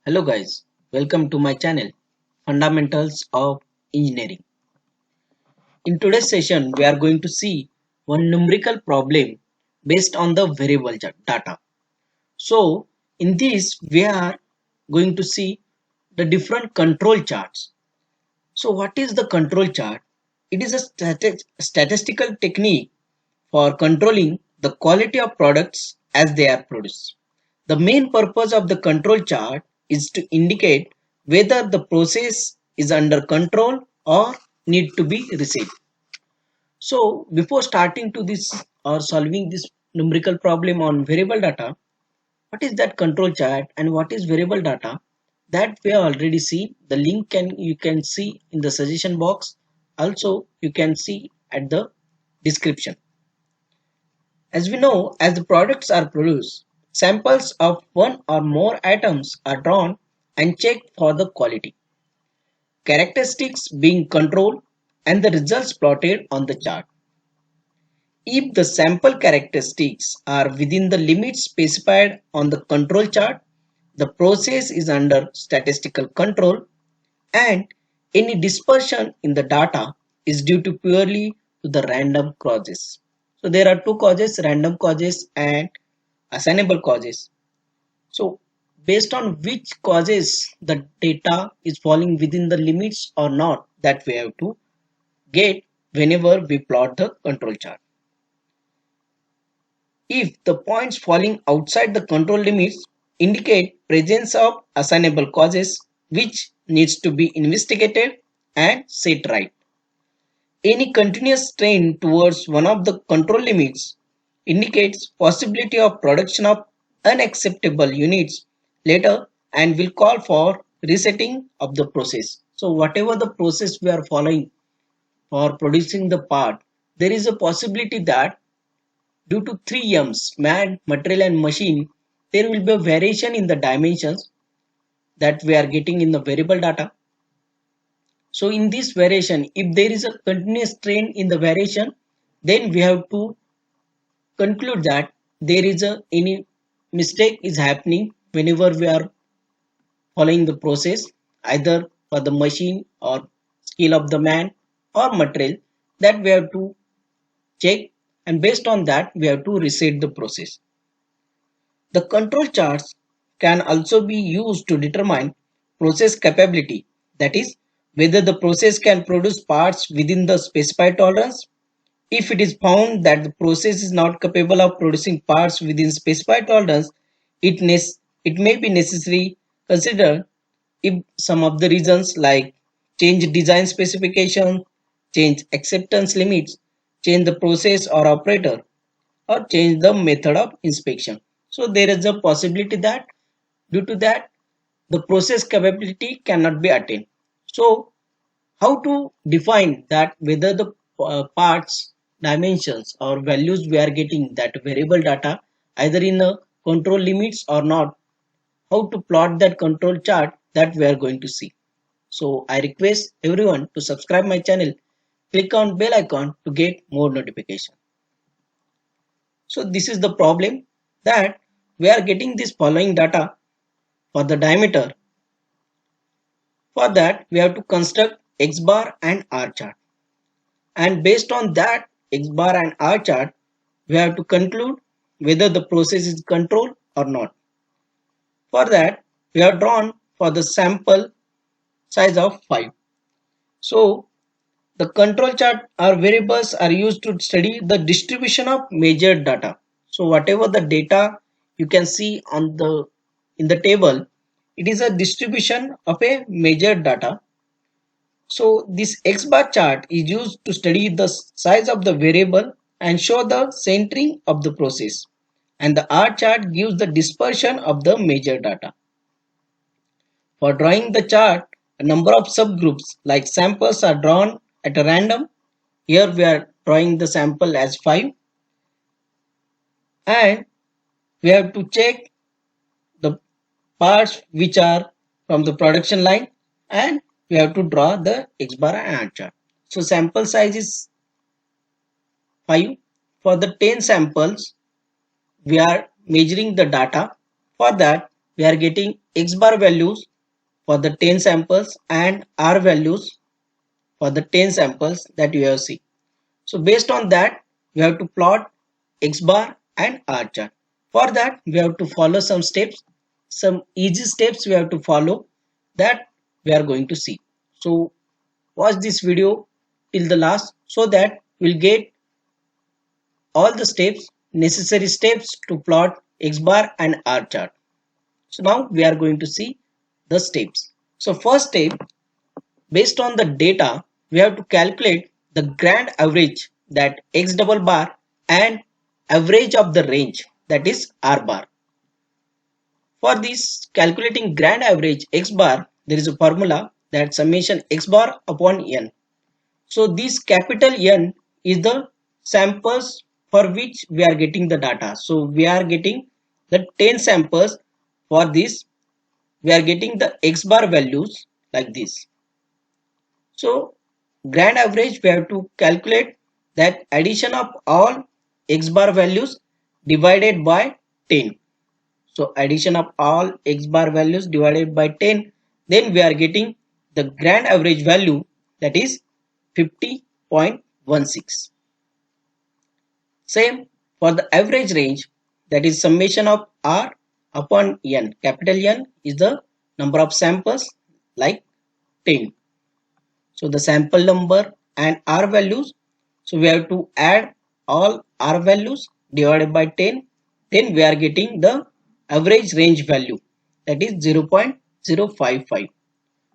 Hello guys, welcome to my channel Fundamentals of Engineering. In today's session, we are going to see one numerical problem based on the variable data. So, in this, we are going to see the different control charts. So, what is the control chart? It is a statistical technique for controlling the quality of products as they are produced. The main purpose of the control chart is to indicate whether the process is under control or need to be reset. So before starting to this or solving this numerical problem on variable data, what is that control chart and what is variable data? That we have already seen. The link you can see in the suggestion box. Also you can see at the description. As we know, as the products are produced, samples of one or more items are drawn and checked for the quality, characteristics being controlled, and the results plotted on the chart. If the sample characteristics are within the limits specified on the control chart, the process is under statistical control, and any dispersion in the data is due to purely to the random causes. So there are two causes, random causes and assignable causes. So based on which causes the data is falling within the limits or not, that we have to get whenever we plot the control chart. If the points falling outside the control limits indicate presence of assignable causes which needs to be investigated and set right. Any continuous trend towards one of the control limits indicates possibility of production of unacceptable units later and will call for resetting of the process. So whatever the process we are following for producing the part, there is a possibility that due to three M's, man, material and machine, there will be a variation in the dimensions that we are getting in the variable data. So in this variation, if there is a continuous trend in the variation, then we have to conclude that there is any mistake is happening whenever we are following the process, either for the machine or skill of the man or material, that we have to check, and based on that we have to reset the process. The control charts can also be used to determine process capability, that is, whether the process can produce parts within the specified tolerance. If it is found that the process is not capable of producing parts within specified tolerance, it may be necessary consider if some of the reasons like change design specification, change acceptance limits, change the process or operator, or change the method of inspection. So there is a possibility that due to that the process capability cannot be attained. So how to define that whether the parts dimensions or values we are getting that variable data either in the control limits or not, how to plot that control chart, that we are going to see. So I request everyone to subscribe my channel, click on bell icon to get more notification. So this is the problem that we are getting this following data for the diameter. For that we have to construct X bar and R chart, and based on that X bar and R chart we have to conclude whether the process is controlled or not. For that we have drawn for the sample size of 5. So the control chart or variables are used to study the distribution of measured data. So whatever the data you can see on the in the table, it is a distribution of a measured data. So this X bar chart is used to study the size of the variable and show the centering of the process, and the R chart gives the dispersion of the measured data. For drawing the chart, a number of subgroups like samples are drawn at a random. Here we are drawing the sample as 5, and we have to check the parts which are from the production line, and we have to draw the X bar and R chart. So sample size is 5. For the 10 samples we are measuring the data. For that we are getting X bar values for the 10 samples and R values for the 10 samples that you have seen. So based on that, we have to plot X bar and R chart. For that, we have to follow some steps, some easy steps we have to follow that we are going to see. So watch this video till the last so that we'll get all the steps, necessary steps to plot X bar and R chart. So now we are going to see the steps. So first step, based on the data, we have to calculate the grand average, that X double bar, and average of the range, that is R bar. For this calculating grand average X bar, there is a formula, that summation X bar upon N. So this capital N is the samples for which we are getting the data. So we are getting the 10 samples. For this, we are getting the X bar values like this. So grand average, we have to calculate that addition of all X bar values divided by 10. So addition of all X bar values divided by 10, then we are getting the grand average value, that is 50.16. Same for the average range, that is summation of R upon N. Capital N is the number of samples, like 10. So the sample number and R values, so we have to add all R values divided by 10, then we are getting the average range value, that is 0.055.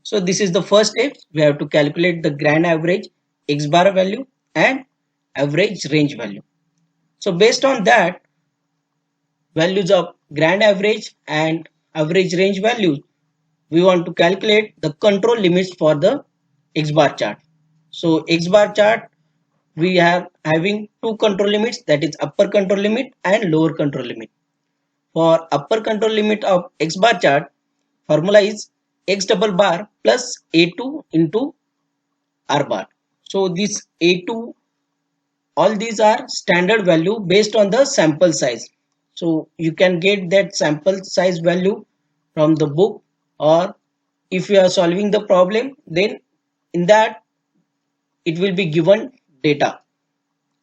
So this is the first step. We have to calculate the grand average X bar value and average range value. So based on that, values of grand average and average range values, we want to calculate the control limits for the X bar chart. So X bar chart, we are having two control limits, that is upper control limit and lower control limit. For upper control limit of X bar chart, formula is X double bar plus A2 into R bar. So this A2, all these are standard value based on the sample size. So you can get that sample size value from the book, or if you are solving the problem, then in that it will be given data.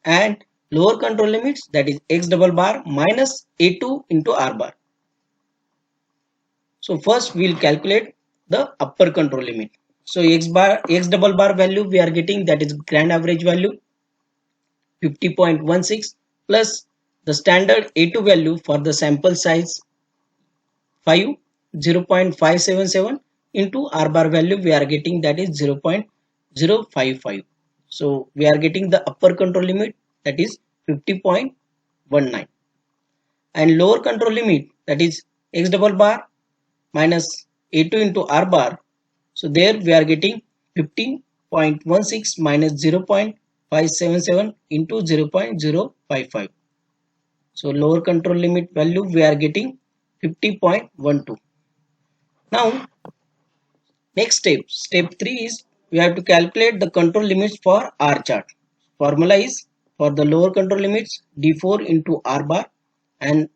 And lower control limits, that is X double bar minus A2 into R bar. So first we will calculate the upper control limit. So X double bar value we are getting, that is grand average value 50.16 plus the standard A2 value for the sample size 0.577 into R bar value we are getting, that is 0.055. So we are getting the upper control limit, that is 50.19, and lower control limit, that is X double bar minus A2 into R bar. So there we are getting 15.16 minus 0.577 into 0.055. So lower control limit value we are getting 50.12. Now next step 3 is we have to calculate the control limits for R chart. Formula is, for the lower control limits, D4 into R bar, and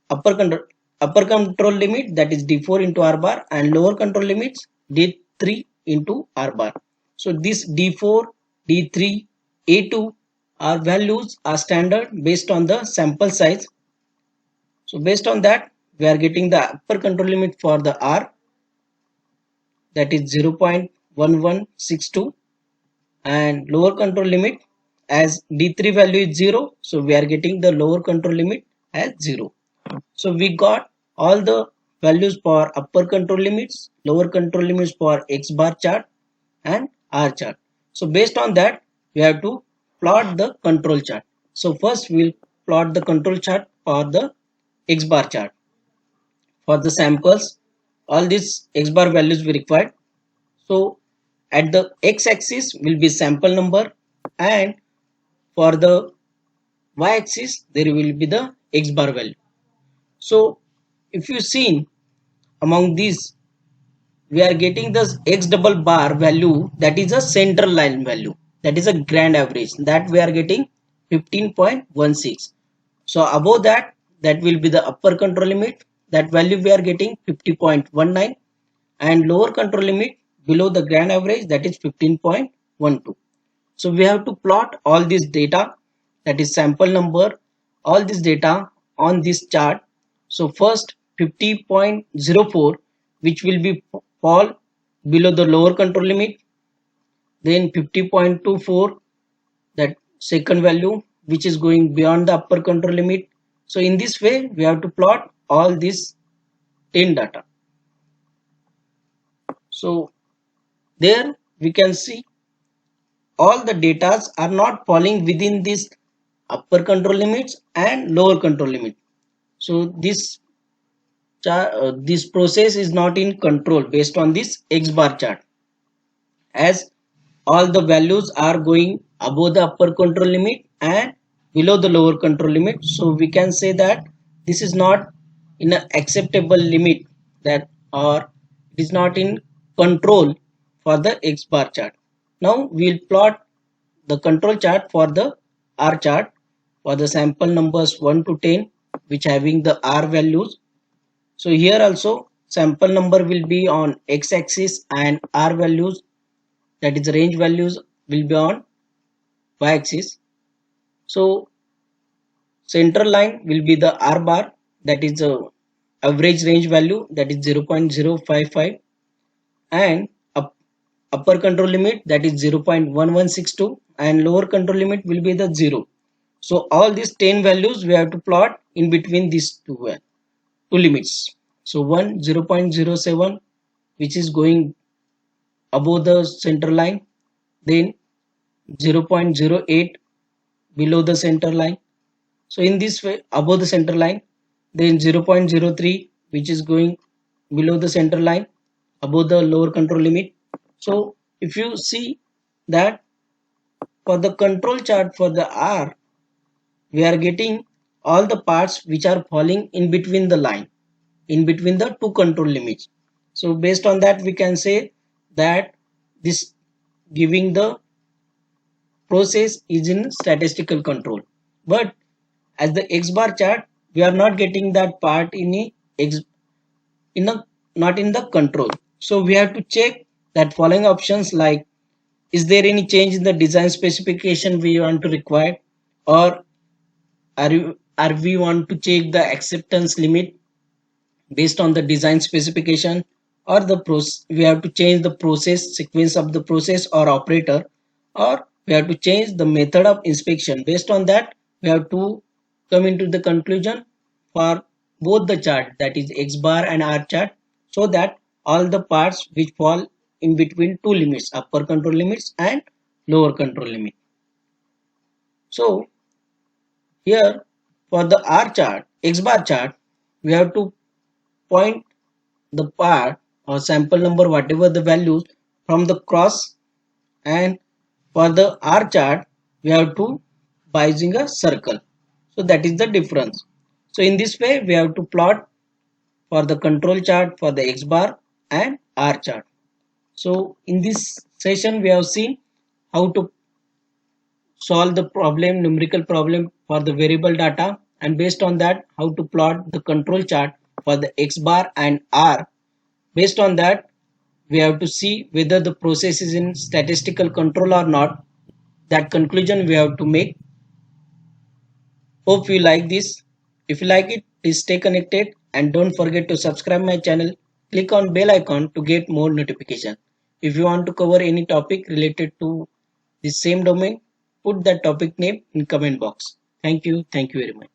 upper control limit, that is D4 into R bar, and lower control limits D3 into R bar. So this D4, D3, A2 are values are standard based on the sample size. So based on that, we are getting the upper control limit for the R, that is 0.1162, and lower control limit, as D3 value is 0, so we are getting the lower control limit as 0. So we got all the values for upper control limits, lower control limits for X bar chart and R chart. So based on that, we have to plot the control chart. So first we will plot the control chart for the X bar chart. For the samples, all these X bar values we required. So at the X axis will be sample number, and for the Y axis there will be the X bar value. So if you see among these, we are getting this X double bar value, that is a central line value, that is a grand average, that we are getting 15.16. So above that, that will be the upper control limit, that value we are getting 50.19, and lower control limit below the grand average, that is 15.12. So we have to plot all this data, that is sample number, all this data on this chart. So first 50.04, which will be fall below the lower control limit, then 50.24, that second value which is going beyond the upper control limit. So in this way we have to plot all this 10 data. So there we can see all the datas are not falling within this upper control limits and lower control limit. So this process is not in control based on this X bar chart, as all the values are going above the upper control limit and below the lower control limit. So we can say that this is not in an acceptable limit, that or it is not in control for the X bar chart. Now we'll plot the control chart for the R chart for the sample numbers 1 to 10, which having the R values. So here also sample number will be on X axis and R values, that is range values, will be on Y axis. So central line will be the R bar, that is the average range value, that is 0.055, and upper control limit, that is 0.1162, and lower control limit will be the 0. So all these 10 values we have to plot in between these two limits. So one 0.07, which is going above the center line, then 0.08 below the center line. So in this way above the center line, then 0.03 which is going below the center line above the lower control limit. So if you see that for the control chart for the R, we are getting all the parts which are falling in between the line, in between the two control limits. So based on that we can say that this giving the process is in statistical control. But as the X bar chart, we are not getting that part not in the control. So we have to check that following options, like is there any change in the design specification we want to require, or are we want to check the acceptance limit based on the design specification, or the process we have to change the process sequence of the process or operator, or we have to change the method of inspection. Based on that we have to come into the conclusion for both the chart, that is X bar and R chart, so that all the parts which fall in between two limits, upper control limits and lower control limit. So here for the R chart, X bar chart, we have to point the part or sample number, whatever the values, from the cross, and for the R chart we have to by using a circle. So that is the difference. So in this way we have to plot for the control chart for the X bar and R chart. So in this session we have seen how to solve the problem, numerical problem for the variable data, and based on that how to plot the control chart for the X bar and R. Based on that we have to see whether the process is in statistical control or not. That conclusion we have to make. Hope you like this. If you like it, please stay connected and don't forget to subscribe my channel. Click on bell icon to get more notification. If you want to cover any topic related to the same domain, put that topic name in comment box. Thank you very much.